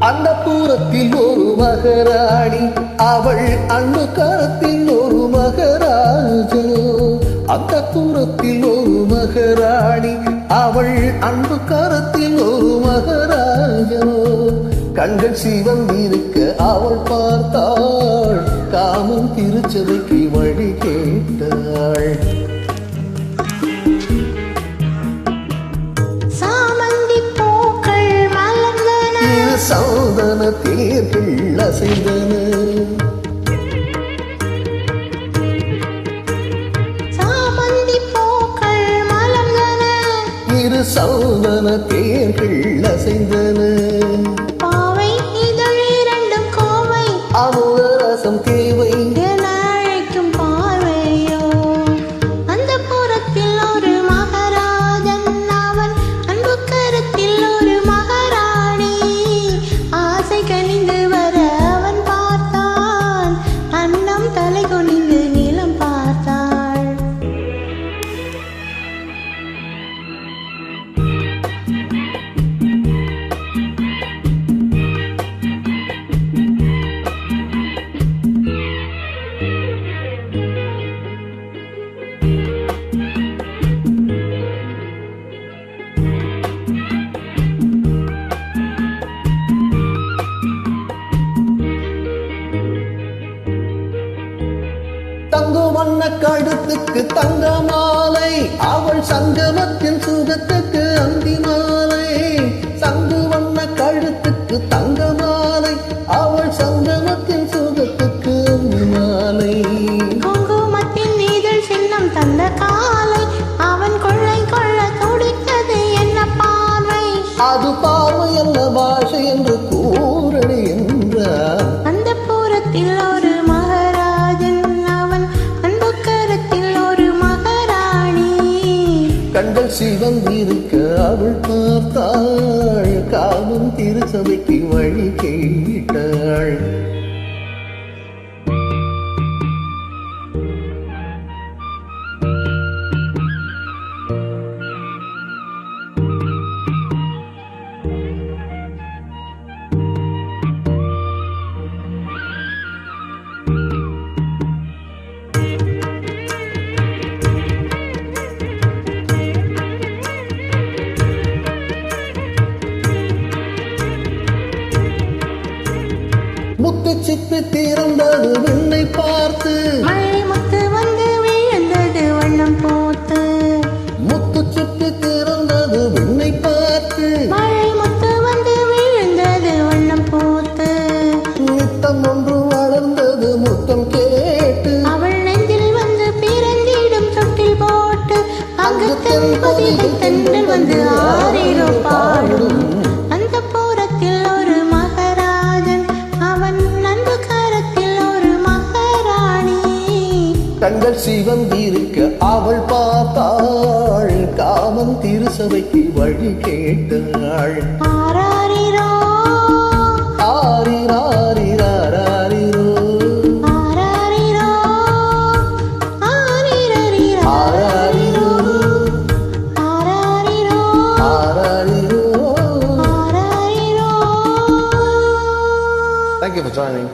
அந்த தூரத்தில் ஒரு மகராணி, அவள் அன்பு கரத்தில் ஒரு மகராஜோ. அந்த தூரத்தில் ஒரு மகராணி, அவள் அன்பு கரத்தில் ஒரு மகராஜோ. கண்கள் சிவந்திருக்க அவள் பார்த்தாள், காமம் திருச்சபைக்கு வழி கேட்டாள். சௌதன தேர்கள் அசைந்தன, சாமந்தி பூக்கள் மலர்ந்தன, இரு சௌதன தேர்கள் அசைந்தன. பாவை இதழ் இரண்டும் கோவை, அமுத ரசம் தேவை என அழைக்கும் பார்வையோ. அந்த புறத்தில் ஒரு மகராஜன், அவன் அன்பு கருத்தில் ஒரு மகாராணி. ஆசை கனிந்து வர அவன் பார்த்தான், அன்னம் தலை குனிந்து நிலம் பார்த்தாள். தங்க வண்ண கழுத்துக்கு தங்க மாலை, அவள் சங்கமத்தின் சுகத்துக்கு அந்தி மாலை. சங்கு வண்ண கழுத்துக்கு தங்க மாலை, அவள் சங்கமத்தின் சுகத்துக்கு அந்தி மாலை. குங்குமத்தின் இதழ் சின்னம் தந்த காலை, அவன் கொள்ளை கொள்ள துடித்தது என்ன பார்வை. அது பார்வை அல்ல பாஷை என்று கூறடி என்றார். அந்த புறத்தில் ஒரு மகாராஜன், அவன் அன்பு கருத்தில் ஒரு மகாராணி. கண்கள் சிவந்திருக்க அவள் பார்த்தாள், காமம் திருச்சபைக்கு வழி கேட்டாள். முத்து சித்து திறந்தது விண்ணை பார்த்து, மழை முத்து வந்து விழுந்தது வண்ணம் போத்து. முத்து சித்து திறந்தது விண்ணை பார்த்து, மழை முத்து வந்து விழுந்தது வண்ணம் போத்து. நித்தம் ஒன்று வளர்ந்தது முத்தம் கேட்டு, அவள் நெஞ்சில் வந்து பிறந்திடும் தொட்டில் போட்டு. அங்கு தென்பதிகை தென்றல் வந்து ஆரிரோ பாடும். அந்த புறத்தில் ஒரு மகாராஜன், அவன் அன்பு கரத்தில் ஒரு மகாராணி. கண்கள் சிவந்திருக்க அவள் பார்த்தாள், காமம் திருச்சபைக்கு வழி கேட்டாள். ஆராரிரோ ஆரிராரிராரிரோ, ஆராரிரோ ஆரிரரிரோ, ஆராரிரோ ஆராரிரோ ஆராரிரோ. ஆராரிரோ. Thank you for joining.